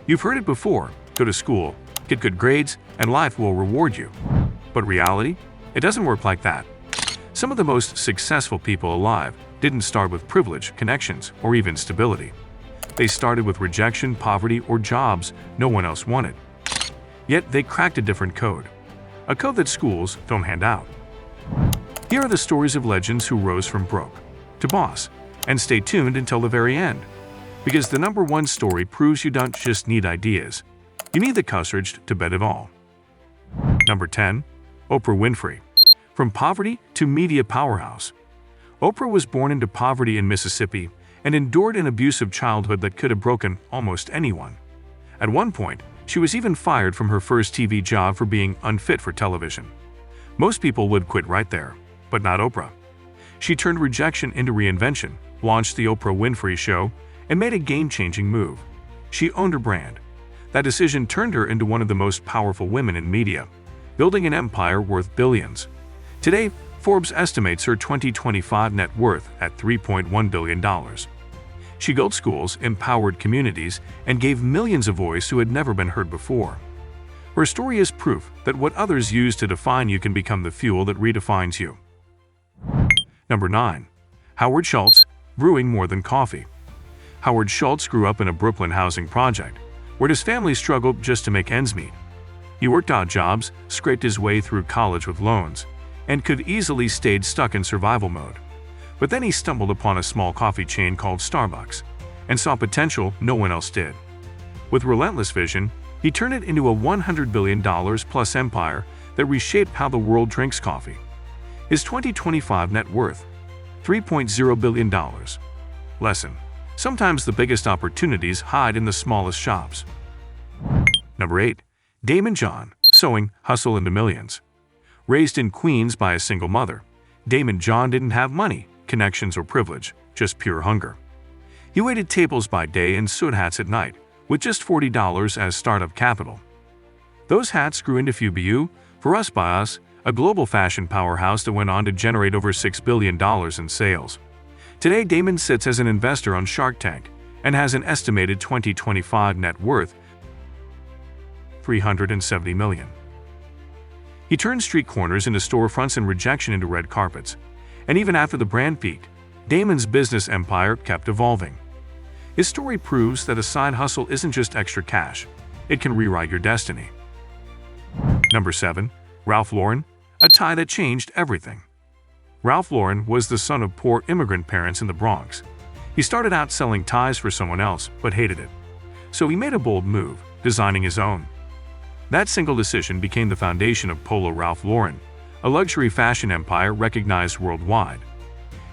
You've heard it before: go to school, get good grades, and life will reward you. But reality? It doesn't work like that. Some of the most successful people alive didn't start with privilege, connections, or even stability. They started with rejection, poverty, or jobs no one else wanted. Yet they cracked a different code. A code that schools don't hand out. Here are the stories of legends who rose from broke to boss, and stay tuned until the very end. Because the number one story proves you don't just need ideas, you need the courage to bet it all. Number 10. Oprah Winfrey. From poverty to media powerhouse. Oprah was born into poverty in Mississippi and endured an abusive childhood that could have broken almost anyone. At one point, she was even fired from her first TV job for being unfit for television. Most people would quit right there, but not Oprah. She turned rejection into reinvention, launched The Oprah Winfrey Show, and made a game-changing move. She owned her brand. That decision turned her into one of the most powerful women in media, building an empire worth billions. Today, Forbes estimates her 2025 net worth at $3.1 billion. She built schools, empowered communities, and gave millions a voice who had never been heard before. Her story is proof that what others use to define you can become the fuel that redefines you. Number 9. Howard Schultz, brewing more than coffee. Howard Schultz grew up in a Brooklyn housing project, where his family struggled just to make ends meet. He worked odd jobs, scraped his way through college with loans, and could easily stayed stuck in survival mode. But then he stumbled upon a small coffee chain called Starbucks, and saw potential no one else did. With relentless vision, he turned it into a $100 billion plus empire that reshaped how the world drinks coffee. His 2025 net worth, $3.0 billion. Lesson: sometimes the biggest opportunities hide in the smallest shops. Number 8. Daymond John, sewing hustle into millions. Raised in Queens by a single mother, Daymond John didn't have money, connections, or privilege, just pure hunger. He waited tables by day and sewed hats at night, with just $40 as startup capital. Those hats grew into FUBU, For Us by Us, a global fashion powerhouse that went on to generate over $6 billion in sales. Today, Daymond sits as an investor on Shark Tank and has an estimated 2025 net worth $370 million. He turned street corners into storefronts and rejection into red carpets. And even after the brand peaked, Daymond's business empire kept evolving. His story proves that a side hustle isn't just extra cash, it can rewrite your destiny. Number 7. Ralph Lauren, a tie that changed everything. Ralph Lauren was the son of poor immigrant parents in the Bronx. He started out selling ties for someone else, but hated it. So he made a bold move, designing his own. That single decision became the foundation of Polo Ralph Lauren, a luxury fashion empire recognized worldwide.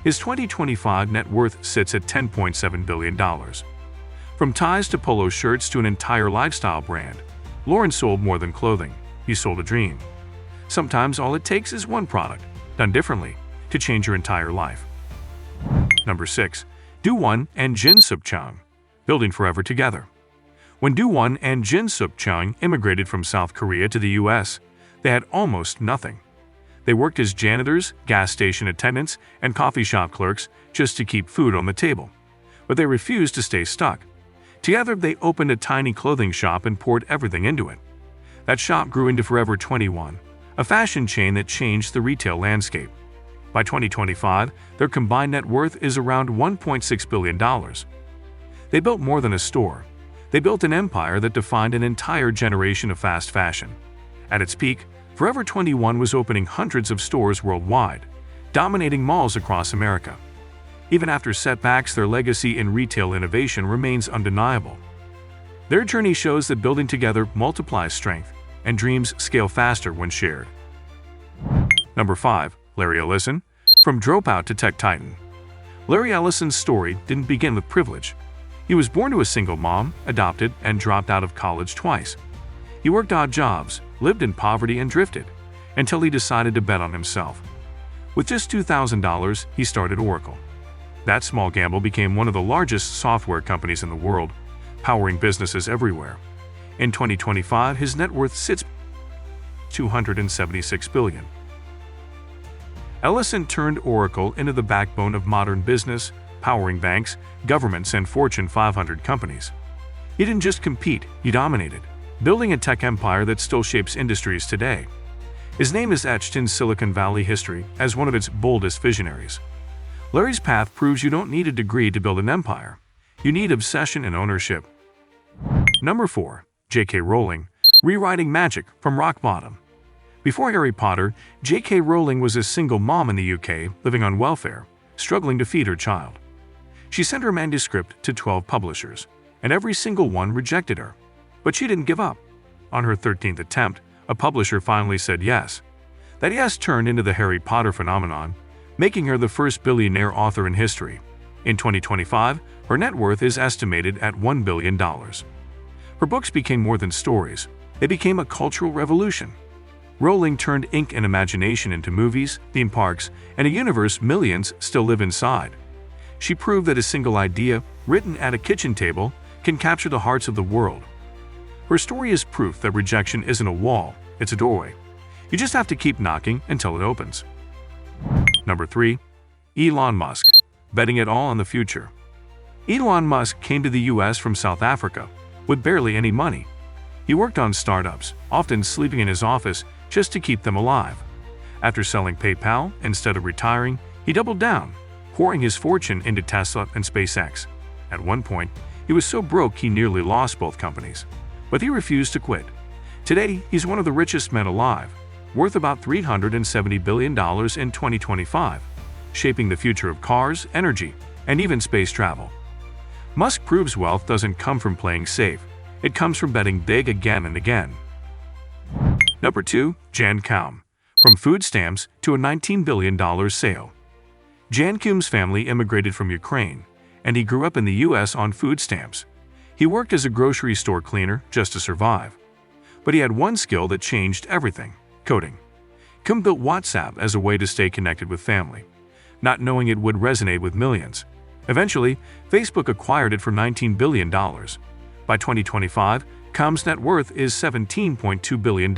His 2025 net worth sits at $10.7 billion. From ties to polo shirts to an entire lifestyle brand, Lauren sold more than clothing. He sold a dream. Sometimes all it takes is one product, done differently, to change your entire life. Number 6. Won Jin Sook Chang, building forever together. When Won Jin Sook Chang immigrated from South Korea to the U.S., they had almost nothing. They worked as janitors, gas station attendants, and coffee shop clerks just to keep food on the table. But they refused to stay stuck. Together, they opened a tiny clothing shop and poured everything into it. That shop grew into Forever 21, a fashion chain that changed the retail landscape. By 2025, their combined net worth is around $1.6 billion. They built more than a store. They built an empire that defined an entire generation of fast fashion. At its peak, Forever 21 was opening hundreds of stores worldwide, dominating malls across America. Even after setbacks, their legacy in retail innovation remains undeniable. Their journey shows that building together multiplies strength, and dreams scale faster when shared. Number 5. Larry Ellison, from dropout to tech titan. Larry Ellison's story didn't begin with privilege. He was born to a single mom, adopted, and dropped out of college twice. He worked odd jobs, lived in poverty, and drifted, until he decided to bet on himself. With just $2,000, he started Oracle. That small gamble became one of the largest software companies in the world, powering businesses everywhere. In 2025, his net worth sits at $276 billion. Ellison turned Oracle into the backbone of modern business, powering banks, governments, and Fortune 500 companies. He didn't just compete, he dominated, building a tech empire that still shapes industries today. His name is etched in Silicon Valley history as one of its boldest visionaries. Larry's path proves you don't need a degree to build an empire. You need obsession and ownership. Number 4. J.K. Rowling, rewriting magic from rock bottom. Before Harry Potter, J.K. Rowling was a single mom in the UK living on welfare, struggling to feed her child. She sent her manuscript to 12 publishers, and every single one rejected her. But she didn't give up. On her 13th attempt, a publisher finally said yes. That yes turned into the Harry Potter phenomenon, making her the first billionaire author in history. In 2025, her net worth is estimated at $1 billion. Her books became more than stories. They became a cultural revolution. Rowling turned ink and imagination into movies, theme parks, and a universe millions still live inside. She proved that a single idea, written at a kitchen table, can capture the hearts of the world. Her story is proof that rejection isn't a wall, it's a doorway. You just have to keep knocking until it opens. Number 3. Elon Musk, betting it all on the future. Elon Musk came to the US from South Africa with barely any money. He worked on startups, often sleeping in his office just to keep them alive. After selling PayPal instead of retiring, he doubled down, pouring his fortune into Tesla and SpaceX. At one point, he was so broke he nearly lost both companies. But he refused to quit. Today, he's one of the richest men alive, worth about $370 billion in 2025, shaping the future of cars, energy, and even space travel. Musk proves wealth doesn't come from playing safe. It comes from betting big again and again. Number 2. Jan Koum, from food stamps to a $19 billion sale. Jan Koum's family immigrated from Ukraine, and he grew up in the US on food stamps. He worked as a grocery store cleaner just to survive. But he had one skill that changed everything: coding. Koum built WhatsApp as a way to stay connected with family, not knowing it would resonate with millions. Eventually, Facebook acquired it for $19 billion. By 2025, Koum's net worth is $17.2 billion.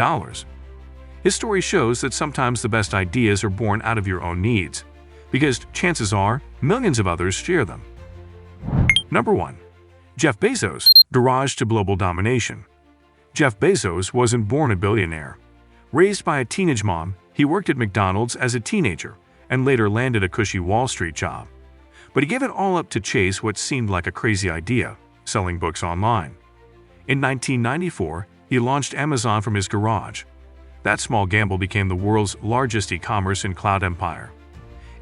His story shows that sometimes the best ideas are born out of your own needs, because chances are millions of others share them. Number 1. Jeff Bezos, garage to global domination. Jeff Bezos wasn't born a billionaire. Raised by a teenage mom, he worked at McDonald's as a teenager and later landed a cushy Wall Street job. But he gave it all up to chase what seemed like a crazy idea: selling books online. In 1994, he launched Amazon from his garage. That small gamble became the world's largest e-commerce and cloud empire.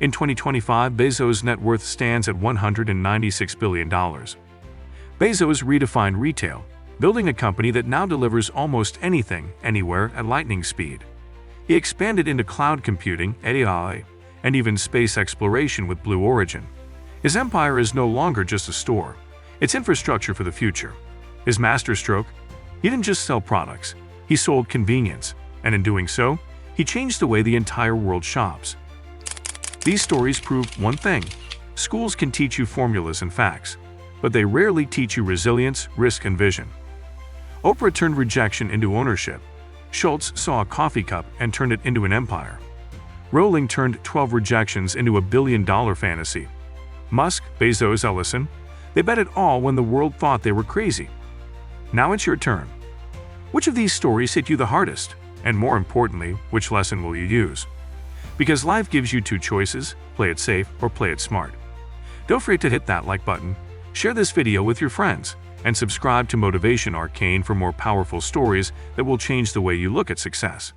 In 2025, Bezos' net worth stands at $196 billion. Bezos redefined retail, building a company that now delivers almost anything, anywhere at lightning speed. He expanded into cloud computing, AI, and even space exploration with Blue Origin. His empire is no longer just a store. It's infrastructure for the future. His masterstroke? He didn't just sell products. He sold convenience. And in doing so, he changed the way the entire world shops. These stories prove one thing: schools can teach you formulas and facts, but they rarely teach you resilience, risk, and vision. Oprah turned rejection into ownership. Schultz saw a coffee cup and turned it into an empire. Rowling turned 12 rejections into a billion-dollar fantasy. Musk, Bezos, Ellison, they bet it all when the world thought they were crazy. Now it's your turn. Which of these stories hit you the hardest? And more importantly, which lesson will you use? Because life gives you two choices: play it safe or play it smart. Don't forget to hit that like button, share this video with your friends, and subscribe to Motivation Arcane for more powerful stories that will change the way you look at success.